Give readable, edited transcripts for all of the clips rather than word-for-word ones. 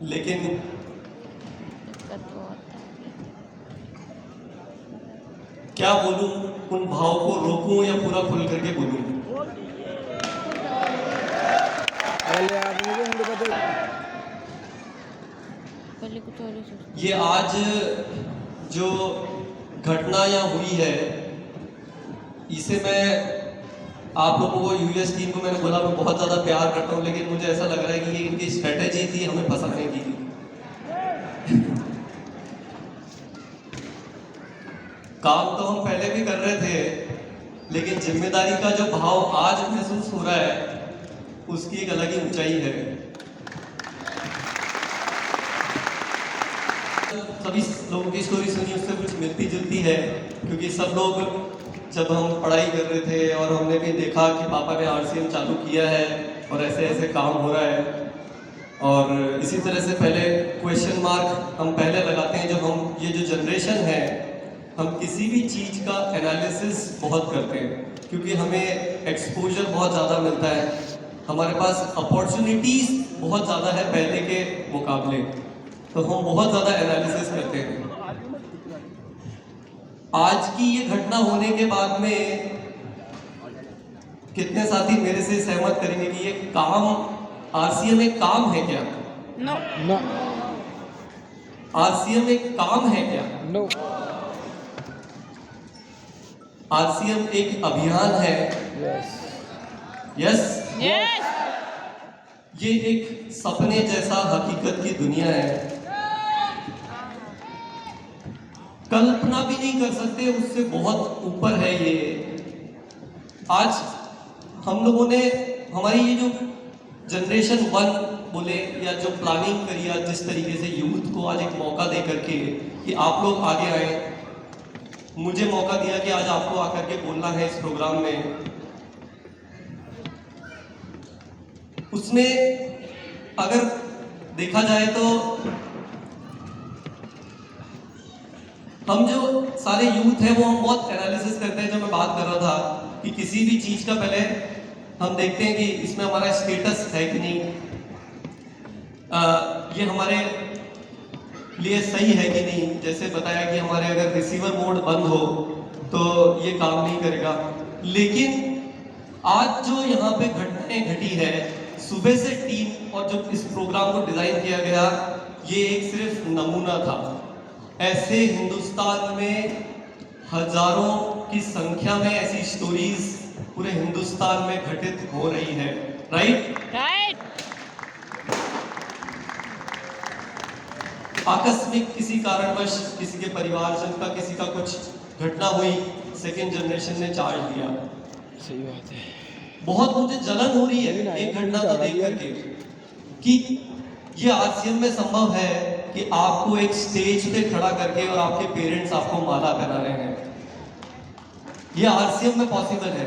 लेकिन क्या बोलूं, उन भाव को रोकूं या पूरा खुल करके बोलूं? ये आज जो घटना यहाँ हुई है, इसे मैं आप लोगों को यूएस टीम को मैंने बोला मैं बहुत ज़्यादा प्यार करता हूँ, लेकिन मुझे ऐसा लग रहा है कि ये इनकी स्ट्रेटेजी थी हमें फंसाने की। काम तो हम पहले भी कर रहे थे, लेकिन जिम्मेदारी का जो भाव आज महसूस हो रहा है उसकी एक अलग ही ऊंचाई है। सभी लोगों की स्टोरी सुनी, उससे कुछ मिलती जुलती है, क्योंकि सब लोग जब हम पढ़ाई कर रहे थे और हमने भी देखा कि पापा ने आरसीएम चालू किया है और ऐसे ऐसे काम हो रहा है, और इसी तरह से पहले क्वेश्चन मार्क हम पहले लगाते हैं जब हम ये जो जनरेशन है हम किसी भी चीज़ का एनालिसिस बहुत करते हैं, क्योंकि हमें एक्सपोजर बहुत ज़्यादा मिलता है, हमारे पास अपॉर्चुनिटीज़ बहुत ज़्यादा है पहले के मुकाबले, तो हम बहुत ज़्यादा एनालिसिस करते हैं। आज की ये घटना होने के बाद में कितने साथी मेरे से सहमत करेंगे कि ये काम आरसीएम एक काम है क्या? नो नो आरसीएम एक काम है क्या? नो आरसीएम एक अभियान है। यस यस ये एक सपने जैसा हकीकत की दुनिया है, कल्पना भी नहीं कर सकते, उससे बहुत ऊपर है ये। आज हम लोगों ने हमारी ये जो जनरेशन 1 बोले या जो प्लानिंग करी आज जिस तरीके से यूथ को आज एक मौका दे करके कि आप लोग आगे आए, मुझे मौका दिया कि आज आपको आकर के बोलना है इस प्रोग्राम में, उसमें अगर देखा जाए तो हम जो सारे यूथ हैं वो हम बहुत एनालिसिस करते हैं। जो मैं बात कर रहा था कि किसी भी चीज़ का पहले हम देखते हैं कि इसमें हमारा स्टेटस है कि नहीं, ये हमारे लिए सही है कि नहीं। जैसे बताया कि हमारे अगर रिसीवर मोड बंद हो तो ये काम नहीं करेगा, लेकिन आज जो यहाँ पे घटनाएं घटी है, सुबह से टीम और जो इस प्रोग्राम को डिजाइन किया गया, ये एक सिर्फ नमूना था। ऐसे हिंदुस्तान में हजारों की संख्या में ऐसी स्टोरीज पूरे हिंदुस्तान में घटित हो रही है। राइट राइट आकस्मिक किसी कारणवश किसी के परिवारजन का किसी का कुछ घटना हुई, सेकेंड जनरेशन ने चार्ज लिया। सही बात है। बहुत मुझे जलन हो रही है एक घटना को देख करके कि ये आरसीएम में संभव है कि आपको एक स्टेज पे खड़ा करके और आपके पेरेंट्स आपको माला पहना रहे हैं, ये आरसीएम में पॉसिबल है।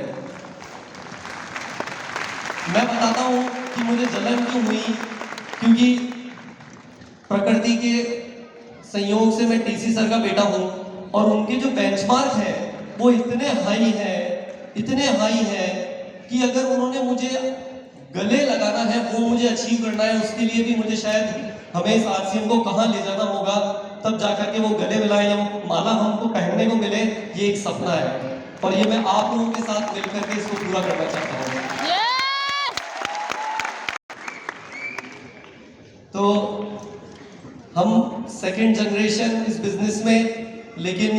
मैं बताता हूं कि मुझे जलन क्यों हुई, क्योंकि प्रकृति के संयोग से मैं टीसी सर का बेटा हूं और उनके जो बेंचमार्क है वो इतने हाई है कि अगर उन्होंने मुझे गले लगाना है, वो मुझे अचीव करना है, उसके लिए भी मुझे शायद हमें इस आरसीएम को कहां ले जाना होगा, तब जाकर के वो गले मिलाए या वो माला हमको पहनने को मिले। ये एक सपना है और ये मैं आप लोगों के साथ मिलकर के इसको पूरा करना चाहता हूँ। तो हम सेकेंड जनरेशन इस बिजनेस में, लेकिन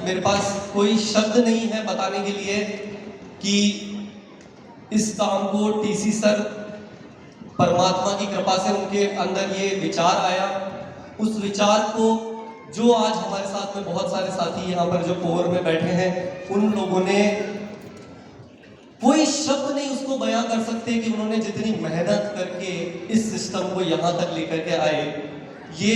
मेरे पास कोई शब्द नहीं है बताने के लिए कि इस काम को टीसी सर परमात्मा की कृपा से उनके अंदर ये विचार आया, उस विचार को जो आज हमारे साथ में बहुत सारे साथी यहाँ पर जो कोर में बैठे हैं, उन लोगों ने कोई शब्द नहीं उसको बयां कर सकते कि उन्होंने जितनी मेहनत करके इस सिस्टम को यहाँ तक लेकर के आए, ये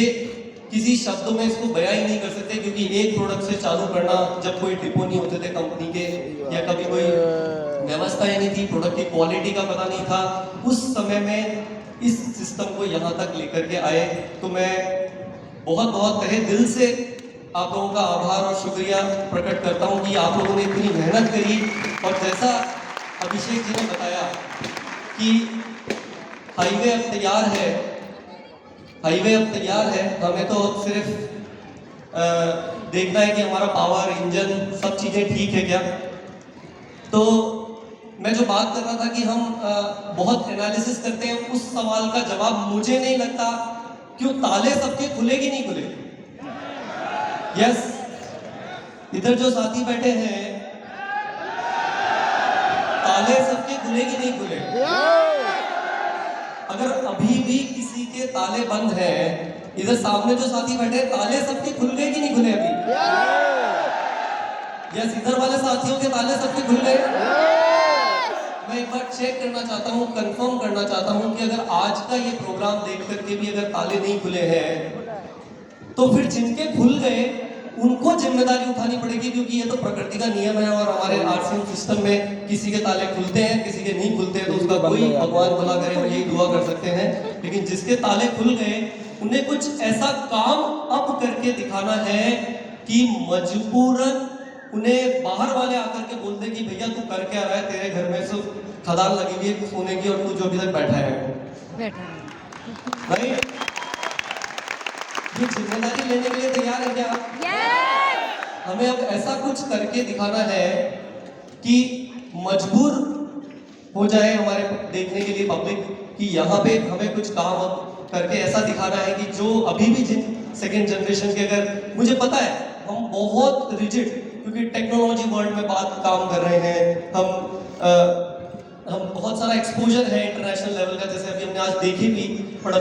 किसी शब्दों में इसको बयां ही नहीं कर सकते। क्योंकि एक प्रोडक्ट से चालू करना, जब कोई डिपो नहीं होते थे कंपनी के या कभी कोई व्यवस्था ही नहीं थी, प्रोडक्ट की क्वालिटी का पता नहीं था, उस समय में इस सिस्टम को यहाँ तक लेकर के आए। तो मैं बहुत बहुत तहे दिल से आप लोगों का आभार और शुक्रिया प्रकट करता हूँ कि आप लोगों ने इतनी मेहनत करी। और जैसा अभिषेक जी ने बताया कि हाईवे अब तैयार है, हाईवे अब तैयार है, हमें तो अब सिर्फ देखना है कि हमारा पावर, इंजन, सब चीज़ें ठीक है क्या। तो मैं जो बात कर रहा था कि हम बहुत एनालिसिस करते हैं, उस सवाल का जवाब मुझे नहीं लगता क्यों ताले सबके खुले कि नहीं खुले। यस, इधर जो साथी बैठे हैं, ताले सबके खुले कि नहीं खुले। अगर अभी भी किसी के ताले बंद हैं, इधर सामने जो साथी बैठे हैं, ताले सबके खुल गए कि नहीं खुले अभी। यस, इधर वाले साथियों के ताले सबके खुल गए। मैं एक बार चेक करना चाहता हूँ, कंफर्म करना चाहता हूँ कि अगर आज का ये प्रोग्राम देख करके भी अगर ताले नहीं खुले हैं, तो फिर जिनके खुल गए उनको जिम्मेदारी उठानी पड़ेगी, क्योंकि ये तो प्रकृति का नियम है और हमारे आरसीएम सिस्टम में किसी के ताले खुलते हैं, किसी के नहीं खुलते हैं, तो उसका कोई भगवान भला करे और यही दुआ कर सकते हैं। लेकिन जिसके ताले खुल गए, उन्हें कुछ ऐसा काम अब करके दिखाना है कि मजबूरन उन्हें बाहर वाले आकर के बोल दे कि भैया तू कर क्या रहा है, तेरे घर में सिर्फ खदान लगी हुई है सोने की और तू जो अभी तक बैठा है भाई, ये जिम्मेदारी लेने के लिए तैयार है क्या। हमें अब ऐसा कुछ करके दिखाना है कि मजबूर हो जाए हमारे देखने के लिए पब्लिक कि यहाँ पे हमें कुछ काम अब करके ऐसा दिखाना है कि जो अभी भी जिन सेकेंड जनरेशन के, अगर मुझे पता है हम बहुत रिजिड, क्योंकि टेक्नोलॉजी वर्ल्ड में बात काम कर रहे हैं, हम बहुत सारा एक्सपोजर है इंटरनेशनल लेवल का, जैसे अभी हमने आज देखी भी।